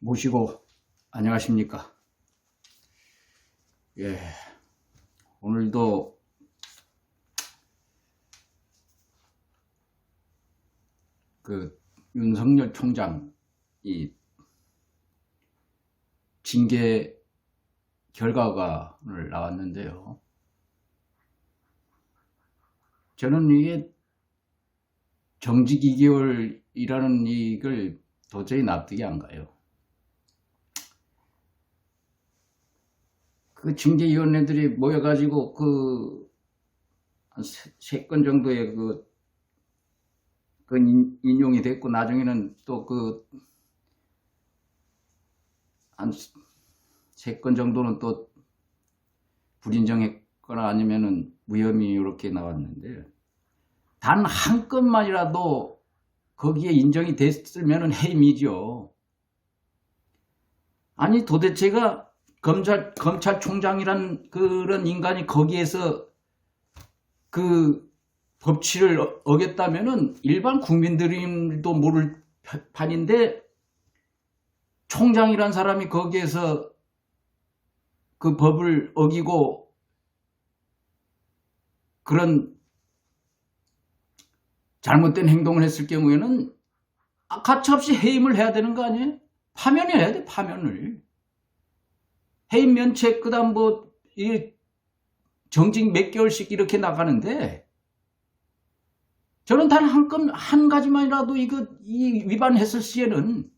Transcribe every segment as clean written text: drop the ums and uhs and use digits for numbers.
모시고 안녕하십니까. 예, 오늘도 그 윤석열 총장이 징계 결과가 오늘 나왔는데요. 저는 이게 정직 2개월이라는 이걸 도저히 납득이 안 가요. 그 징계위원회들이 모여가지고 한 3건 정도의 인용이 됐고, 나중에는 또 한 3건 정도는 또 불인정했거나 아니면은 무혐의 이렇게 나왔는데, 단 한 건만이라도 거기에 인정이 됐으면은 해임이죠. 아니 도대체가 검찰총장이란 그런 인간이 거기에서 그 법치를 어겼다면은 일반 국민들도 모를 판인데, 총장이란 사람이 거기에서 그 법을 어기고 그런 잘못된 행동을 했을 경우에는 가차없이 해임을 해야 되는 거 아니에요? 파면해야 돼, 파면을. 해임 면책, 그 다음 정직 몇 개월씩 이렇게 나가는데, 저는 단 한 가지만이라도 이 위반했을 시에는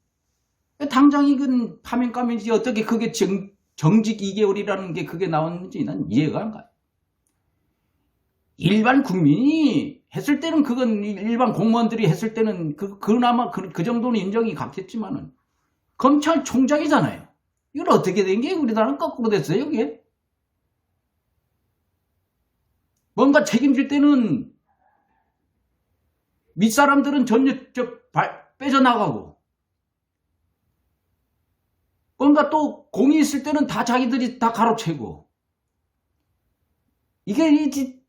당장 이건 파면감이지, 어떻게 그게 정직 2개월이라는 게 그게 나오는지 난 이해가 안 가요. 일반 국민이 했을 때는, 그건 일반 공무원들이 했을 때는 그나마 그 정도는 인정이 갔겠지만은, 검찰총장이잖아요. 이걸 어떻게 된 게 우리나라는 거꾸로 됐어요, 이게? 뭔가 책임질 때는 윗사람들은 빼져나가고, 뭔가 또 공이 있을 때는 다 자기들이 다 가로채고, 이게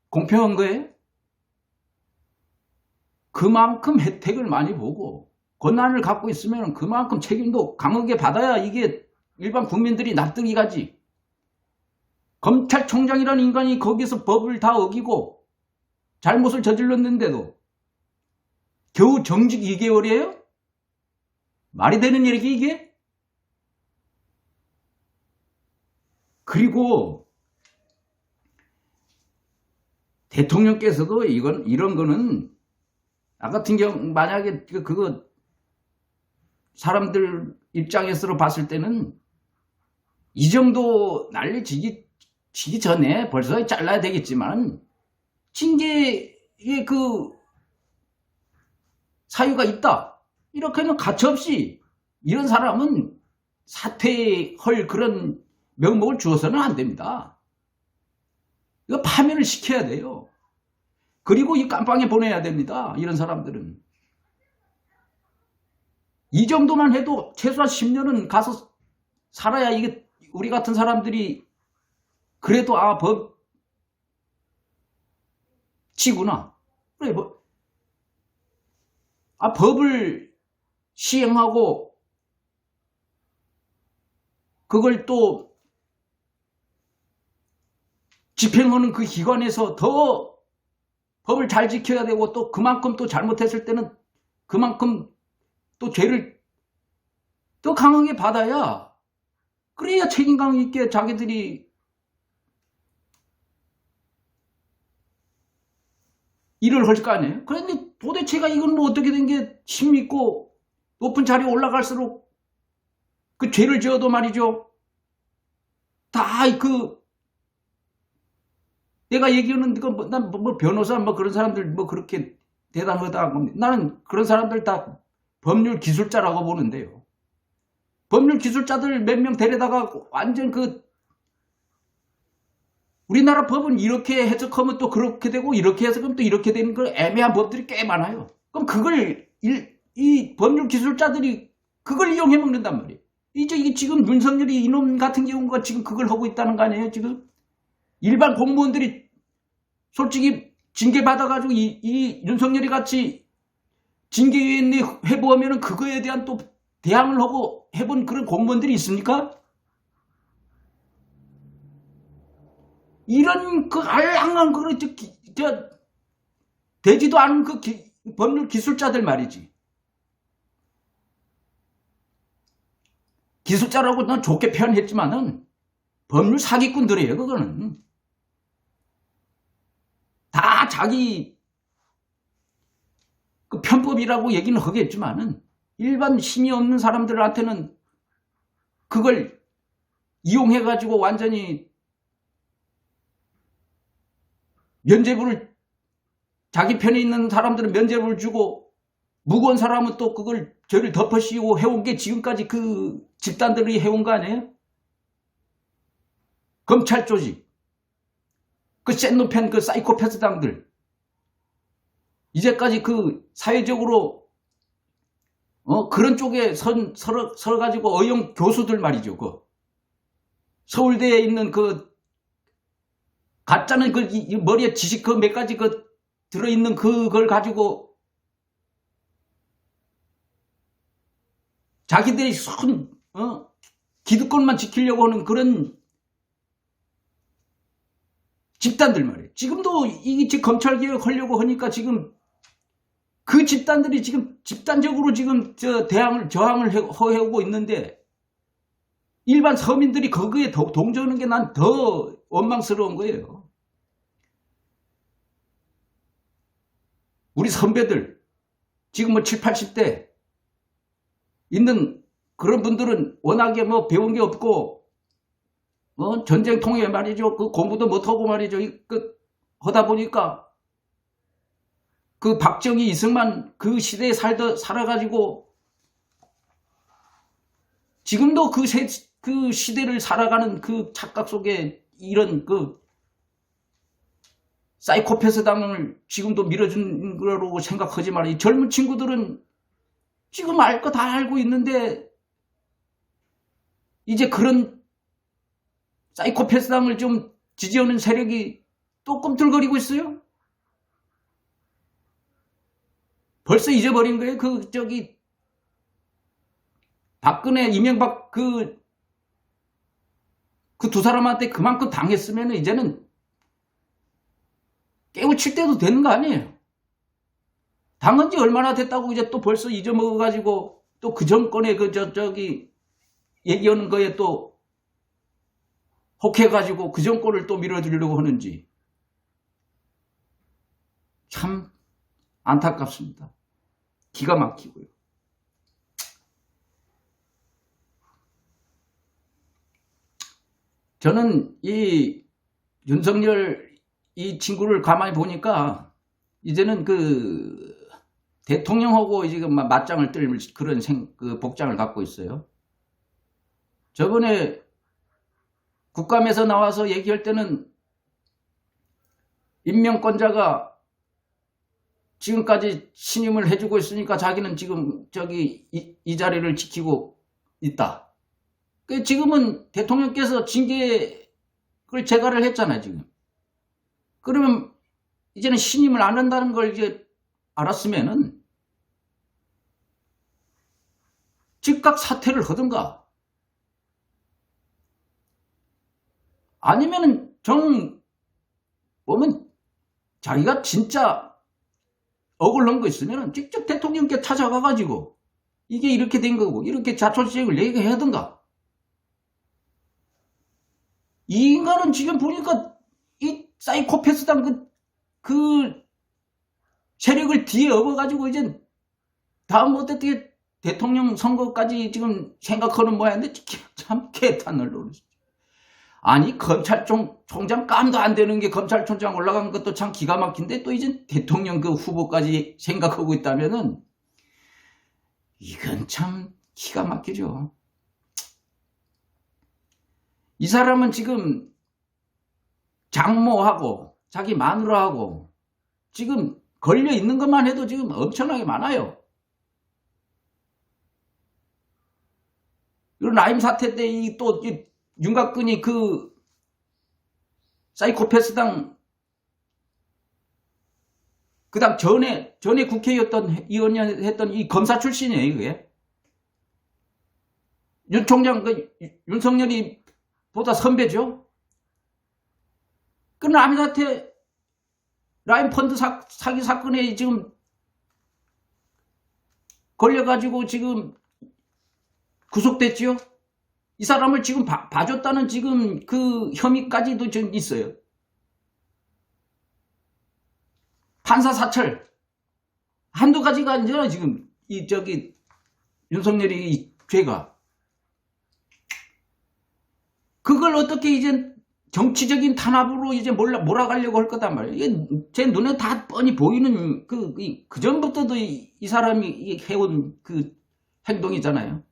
공평한 거예요? 그만큼 혜택을 많이 보고 권한을 갖고 있으면 그만큼 책임도 강하게 받아야 이게 일반 국민들이 납득이 가지. 검찰총장이라는 인간이 거기서 법을 다 어기고 잘못을 저질렀는데도 겨우 정직 2개월이에요? 말이 되는 일이지 이게? 그리고 대통령께서도 이런 거는, 나 같은 경우 만약에 그거 사람들 입장에서 봤을 때는 이 정도 난리 지기 전에 벌써 잘라야 되겠지만, 징계에 사유가 있다, 이렇게는 가차없이 이런 사람은 사퇴할 그런 명목을 주어서는 안 됩니다. 이거 파면을 시켜야 돼요. 그리고 이 깜빵에 보내야 됩니다. 이런 사람들은. 이 정도만 해도 최소한 10년은 가서 살아야 이게 우리 같은 사람들이 그래도 법치구나. 그래, 법을 시행하고 그걸 또 집행하는 그 기관에서 더 법을 잘 지켜야 되고, 또 그만큼 또 잘못했을 때는 그만큼 또 죄를 더 강하게 받아야, 그래야 책임감 있게 자기들이 일을 할 거 아니에요. 그런데 도대체가 이건 어떻게 된 게, 힘 있고 높은 자리에 올라갈수록 그 죄를 지어도 말이죠, 다 내가 얘기하는 난 변호사 그런 사람들 그렇게 대단하다, 나는 그런 사람들 다 법률 기술자라고 보는데요. 법률 기술자들 몇 명 데려다가 완전 우리나라 법은 이렇게 해석하면 또 그렇게 되고, 이렇게 해석하면 또 이렇게 되는 그 애매한 법들이 꽤 많아요. 그럼 그걸 이 법률 기술자들이 그걸 이용해 먹는단 말이에요. 이게 지금 윤석열이 이놈 같은 경우가 지금 그걸 하고 있다는 거 아니에요, 지금? 일반 공무원들이 솔직히 징계받아가지고 이 윤석열이 같이 징계위원회 회부하면은 그거에 대한 또 대항을 하고 해본 그런 공무원들이 있습니까? 이런 그 알랑한 되지도 않은 그 법률 기술자들 말이지. 기술자라고 난 좋게 표현했지만은 법률 사기꾼들이에요. 그거는 다 자기 그 편법이라고 얘기는 하겠지만은 일반 힘이 없는 사람들한테는 그걸 이용해가지고 완전히 면죄부를, 자기 편에 있는 사람들은 면죄부를 주고 무거운 사람은 또 그걸 죄를 덮어씌우고 해온 게 지금까지 그 집단들이 해온 거 아니에요? 검찰 조직, 그 센노펜 그 사이코패스당들, 이제까지 그 사회적으로 그런 쪽에 서가지고 어용 교수들 말이죠. 그 서울대에 있는 그 가짜는 그 머리에 지식 그 몇 가지 그 들어있는 그걸 가지고 자기들이 기득권만 지키려고 하는 그런 집단들 말이에요. 지금도 이 검찰개혁 하려고 하니까 지금 그 집단들이 지금 집단적으로 지금 저항을 해오고 있는데 일반 서민들이 거기에 동조하는 게 난 더 원망스러운 거예요. 우리 선배들 지금 뭐 70, 80대 있는 그런 분들은 워낙에 뭐 배운 게 없고 전쟁통에 말이죠. 그 공부도 못하고 말이죠. 하다 보니까 그 박정희, 이승만 그 시대에 살아가지고 지금도 그 시대를 살아가는 그 착각 속에 이런 그 사이코패스 당을 지금도 밀어준 거라고 생각하지 말아요. 이 젊은 친구들은 지금 알 거 다 알고 있는데 이제 그런 사이코패스 당을 좀 지지하는 세력이 또 꿈틀거리고 있어요. 벌써 잊어버린 거예요. 박근혜, 이명박 그 두 사람한테 그만큼 당했으면 이제는 깨우칠 때도 되는 거 아니에요. 당한 지 얼마나 됐다고 이제 또 벌써 잊어먹어가지고 또 그 정권에 얘기하는 거에 또 혹해가지고 그 정권을 또 밀어주려고 하는지 참 안타깝습니다. 기가 막히고요. 저는 이 윤석열 이 친구를 가만히 보니까 이제는 그 대통령하고 지금 맞짱을 뜰 그런 그 복장을 갖고 있어요. 저번에 국감에서 나와서 얘기할 때는 임명권자가 지금까지 신임을 해주고 있으니까 자기는 지금 이 자리를 지키고 있다. 지금은 대통령께서 징계를 재가를 했잖아요, 지금. 그러면 이제는 신임을 안 한다는 걸 이제 알았으면은 즉각 사퇴를 하든가 아니면은 보면 자기가 진짜 억울한 거 있으면은 직접 대통령께 찾아가가지고 이게 이렇게 된 거고 이렇게 자초지종을 얘기해야 하든가. 이 인간은 지금 보니까 이 사이코패스당 그 세력을 뒤에 업어가지고 이제 다음 어떻게 대통령 선거까지 지금 생각하는 모양인데 참 개탄을 노리죠. 아니 검찰총장 깜도 안 되는 게 검찰총장 올라간 것도 참 기가 막힌데 또 이제 대통령 그 후보까지 생각하고 있다면은 이건 참 기가 막히죠. 이 사람은 지금 장모하고 자기 마누라하고 지금 걸려 있는 것만 해도 지금 엄청나게 많아요. 라임 사태 때 또 윤곽근이 그 사이코패스당 그다음 전에 국회의원 했던 이 검사 출신이에요, 이게. 윤 총장, 윤석열이 보다 선배죠? 그 라미사태 라인 펀드 사기 사건에 지금 걸려가지고 지금 구속됐지요? 이 사람을 지금 봐줬다는 지금 그 혐의까지도 좀 있어요. 판사 사찰. 한두 가지가 아니잖아, 지금. 윤석열이 이 죄가. 그걸 어떻게 이제 정치적인 탄압으로 이제 몰아가려고 할 거단 말이에요. 이게 제 눈에 다 뻔히 보이는 그 전부터도 이 사람이 해온 그 행동이잖아요.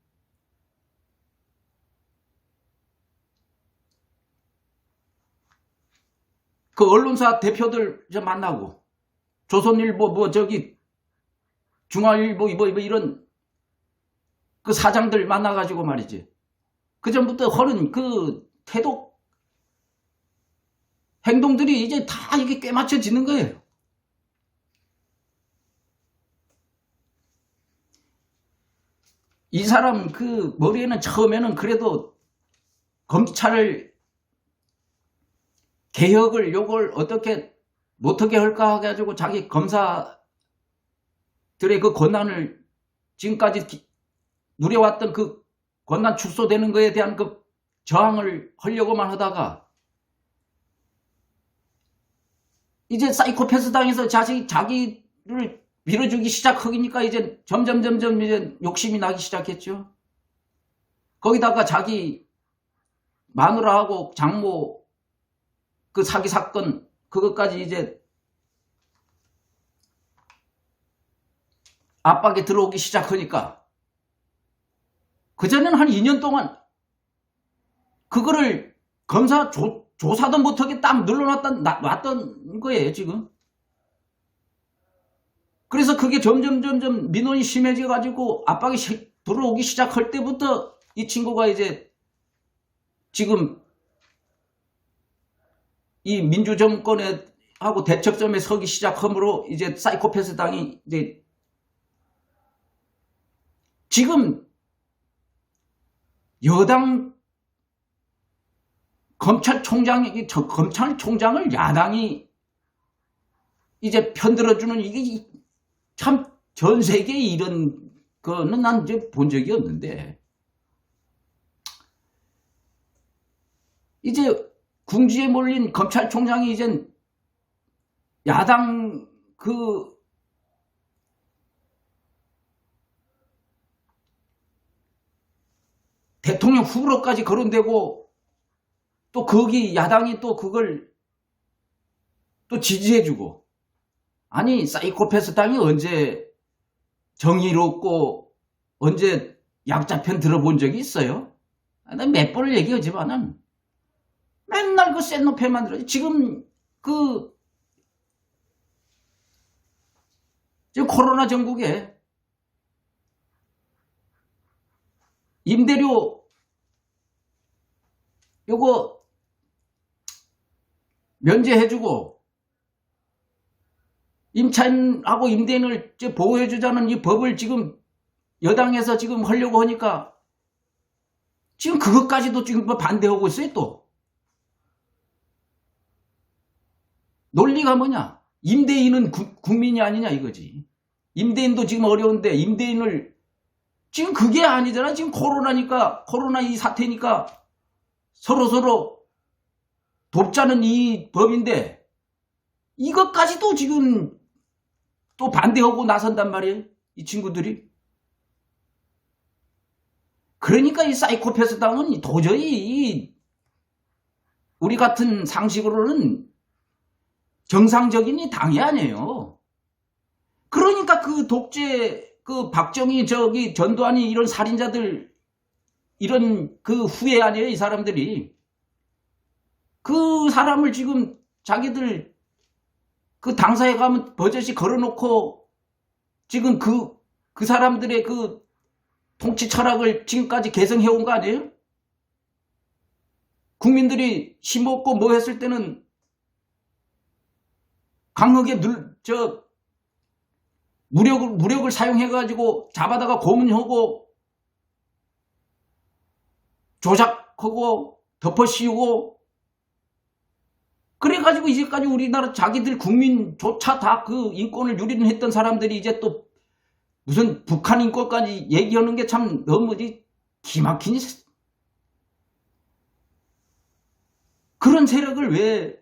그 언론사 대표들 이제 만나고 조선일보 중앙일보 이런 그 사장들 만나가지고 말이지. 그 전부터 하는 그 태도 행동들이 이제 다 이게 꿰맞춰지는 거예요. 이 사람 그 머리에는 처음에는 그래도 검찰을 개혁을 요걸 어떻게 할까 해가지고 자기 검사들의 그 권한을 지금까지 누려왔던 그 권한 축소되는 거에 대한 그 저항을 하려고만 하다가 이제 사이코패스 당해서 자기를 밀어주기 시작하니까 이제 점점 이제 욕심이 나기 시작했죠. 거기다가 자기 마누라하고 장모 그 사기 사건 그것까지 이제 압박에 들어오기 시작하니까 그전에는 한 2년 동안 그거를 검사 조사도 못하게 딱 놨던 거예요, 지금. 그래서 그게 점점 민원이 심해져가지고 압박이 들어오기 시작할 때부터 이 친구가 이제 지금 이 민주정권에 하고 대척점에 서기 시작함으로 이제 사이코패스 당이 이제 지금 여당 검찰총장을 야당이 이제 편들어주는 이게 참 전 세계에 이런 거는 난 이제 본 적이 없는데 이제 궁지에 몰린 검찰총장이 이제 야당 그 대통령 후보로까지 거론되고 또 거기 야당이 또 그걸 또 지지해주고 아니 사이코패스 당이 언제 정의롭고 언제 약자편 들어본 적이 있어요? 난 몇 번을 얘기하지만은 맨날 그 센 놈패만 들어. 지금 지금 코로나 전국에 임대료 요거 면제해주고 임차인하고 임대인을 보호해주자는 이 법을 지금 여당에서 지금 하려고 하니까 지금 그것까지도 지금 반대하고 있어요. 또 논리가 뭐냐? 임대인은 국민이 아니냐 이거지. 임대인도 지금 어려운데 임대인을 지금 그게 아니잖아. 지금 코로나 이 사태니까 서로 돕자는 이 법인데 이것까지도 지금 또 반대하고 나선단 말이에요. 이 친구들이. 그러니까 이 사이코패스 당은 도저히 우리 같은 상식으로는 정상적인 이 당이 아니에요. 그러니까 그 독재, 그 박정희, 전두환이 이런 살인자들, 이런 그 후예 아니에요, 이 사람들이. 그 사람을 지금 자기들 그 당사에 가면 버젓이 걸어놓고 지금 그 사람들의 그 통치 철학을 지금까지 개성해온 거 아니에요? 국민들이 힘없고 뭐 했을 때는 강하게 무력을 사용해가지고 잡아다가 고문하고 조작하고 덮어씌우고 그래가지고 이제까지 우리나라 자기들 국민조차 다 그 인권을 유린을 했던 사람들이 이제 또 무슨 북한 인권까지 얘기하는 게 참 너무 기막히니. 그런 세력을 왜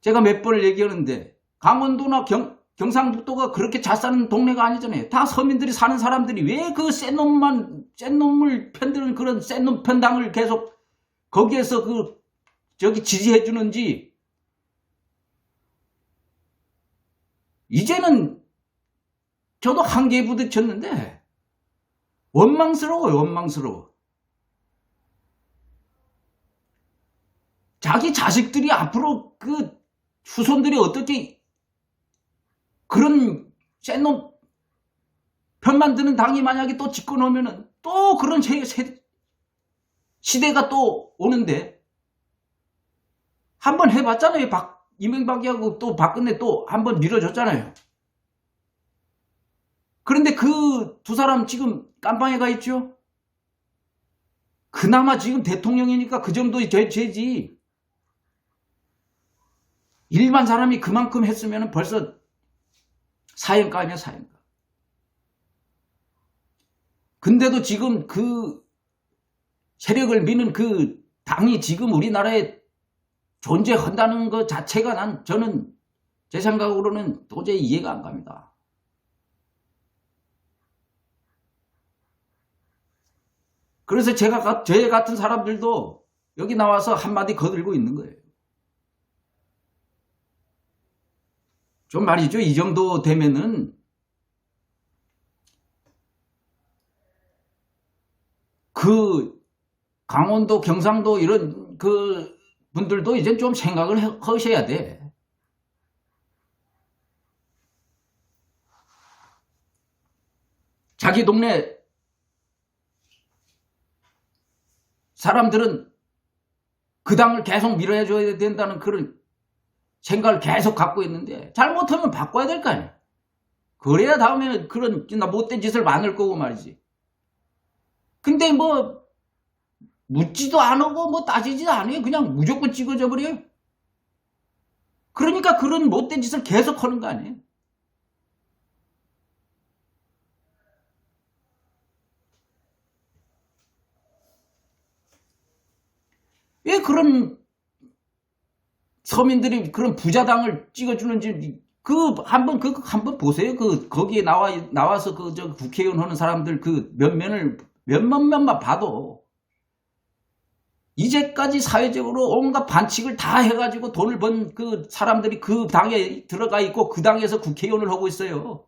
제가 몇 번을 얘기하는데 강원도나 경상북도가 그렇게 잘 사는 동네가 아니잖아요. 다 서민들이 사는 사람들이 왜 그 센 놈을 편드는 그런 센 놈 편당을 계속 거기에서 지지해 주는지. 이제는 저도 한계에 부딪혔는데 원망스러워요. 원망스러워. 자기 자식들이 앞으로 그 후손들이 어떻게 그런 센 놈 편 만드는 당이 만약에 또 집권하면은 또 그런 시대가 또 오는데. 한번 해봤잖아요. 이명박이하고 또 박근혜 또 한번 밀어줬잖아요. 그런데 그 두 사람 지금 깜빵에 가 있죠. 그나마 지금 대통령이니까 그 정도의 죄지. 일반 사람이 그만큼 했으면 벌써 사형감이야, 사형감. 근데도 지금 그 세력을 미는 그 당이 지금 우리나라에 존재한다는 것 자체가 저는 제 생각으로는 도저히 이해가 안 갑니다. 그래서 제 같은 사람들도 여기 나와서 한마디 거들고 있는 거예요. 좀 말이죠. 이 정도 되면은 그 강원도, 경상도 이런 그 분들도 이제 좀 생각을 하셔야 돼. 자기 동네 사람들은 그 당을 계속 밀어줘야 된다는 그런 생각을 계속 갖고 있는데 잘못하면 바꿔야 될 거 아니야. 그래야 다음에는 그런 못된 짓을 안 할 거고 말이지. 근데 뭐 묻지도 안 하고 뭐 따지지도 않아요. 그냥 무조건 찍어져 버려요. 그러니까 그런 못된 짓을 계속 하는 거 아니에요. 왜 그런 서민들이 그런 부자당을 찍어주는지 한번 보세요. 거기에 나와서 국회의원 하는 사람들 몇몇만 봐도 이제까지 사회적으로 온갖 반칙을 다 해가지고 돈을 번 그 사람들이 그 당에 들어가 있고 그 당에서 국회의원을 하고 있어요.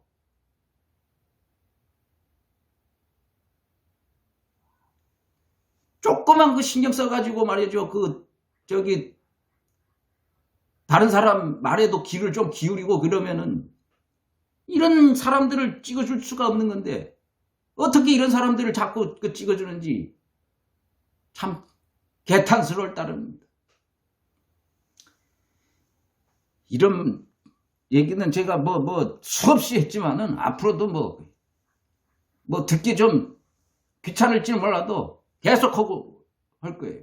조그만 그 신경 써가지고 말이죠. 다른 사람 말에도 귀를 좀 기울이고 그러면은 이런 사람들을 찍어줄 수가 없는 건데 어떻게 이런 사람들을 자꾸 찍어주는지 참 개탄스러울 따름입니다. 이런 얘기는 제가 수없이 했지만은 앞으로도 뭐 듣기 좀 귀찮을지는 몰라도 계속하고 할 거예요.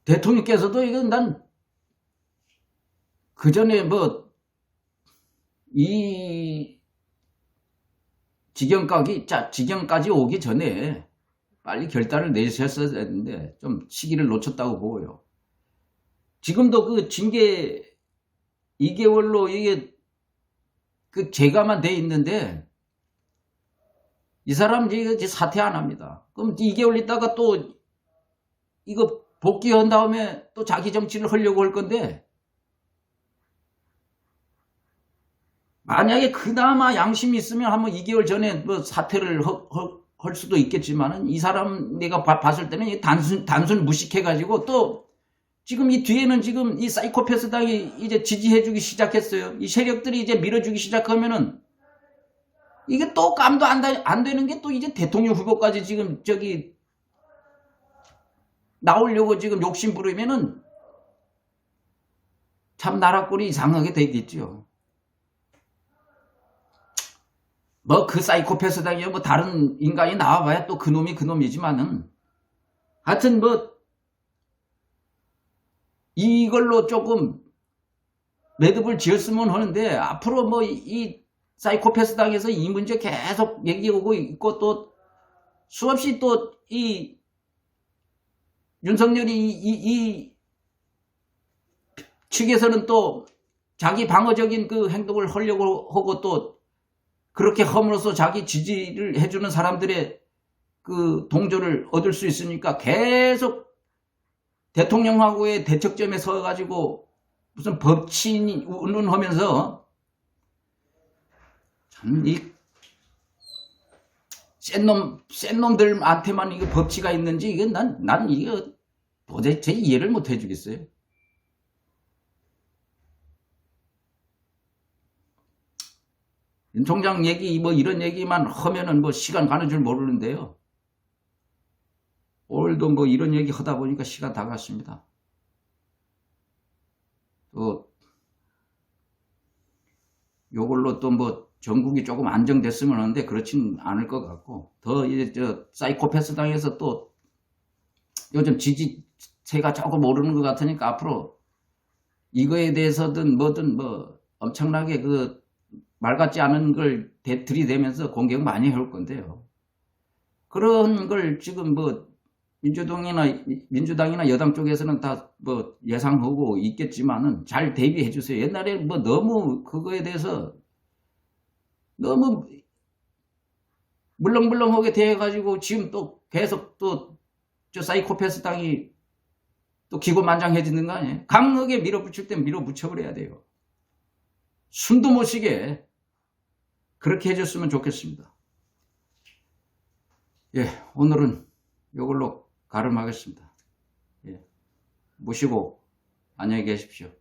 대통령께서도 이건 난 그 전에 이 지경까지 오기 전에 빨리 결단을 내셨어야 했는데 좀 시기를 놓쳤다고 보고요. 지금도 그 징계 2개월로 이게 제가만 돼 있는데 이 사람 이제 사퇴 안 합니다. 그럼 2개월 있다가 또 이거 복귀한 다음에 또 자기 정치를 하려고 할 건데 만약에 그나마 양심이 있으면 한번 2개월 전에 사퇴를 할 수도 있겠지만은 이 사람 내가 봤을 때는 단순 무식해가지고 또 지금 이 뒤에는 지금 이 사이코패스 당이 이제 지지해주기 시작했어요. 이 세력들이 이제 밀어주기 시작하면은 이게 또 깜도 안 되는 게 또 이제 대통령 후보까지 지금 나오려고 지금 욕심 부리면은 참 나라 꼴이 이상하게 되겠죠. 뭐 그 사이코패스당이요 뭐 다른 인간이 나와봐야 또 그놈이 그놈이지만은 하여튼 뭐 이걸로 조금 매듭을 지었으면 하는데 앞으로 뭐 이 사이코패스당에서 이 문제 계속 얘기하고 있고 또 수없이 또 이 윤석열이 이 측에서는 또 자기 방어적인 그 행동을 하려고 하고 또 그렇게 함으로써 자기 지지를 해주는 사람들의 그 동조를 얻을 수 있으니까 계속 대통령하고의 대척점에 서가지고 무슨 법치인 운운하면서 참 이 센 놈들한테만 이게 법치가 있는지 이게 난 이게 도대체 이해를 못 해주겠어요. 윤 총장 얘기 뭐 이런 얘기만 하면은 뭐 시간 가는 줄 모르는데요. 오늘도 뭐 이런 얘기 하다 보니까 시간 다 갔습니다. 또 요걸로 또 뭐 전국이 조금 안정됐으면 하는데 그렇진 않을 것 같고 더 이제 저 사이코패스 당에서 또 요즘 지지세가 조금 오르는 것 같으니까 앞으로 이거에 대해서든 뭐든 뭐 엄청나게 그 말 같지 않은 걸 들이대면서 공격 많이 해올 건데요. 그런 걸 지금 뭐 민주당이나 여당 쪽에서는 다 뭐 예상하고 있겠지만은 잘 대비해 주세요. 옛날에 뭐 너무 그거에 대해서 너무 물렁물렁하게 대해가지고 지금 또 계속 또 저 사이코패스 당이 또 기고만장해지는 거 아니에요? 강하게 밀어붙일 땐 밀어붙여버려야 돼요. 숨도 못 쉬게 그렇게 해줬으면 좋겠습니다. 예, 오늘은 이걸로 가름하겠습니다. 예, 모시고 안녕히 계십시오.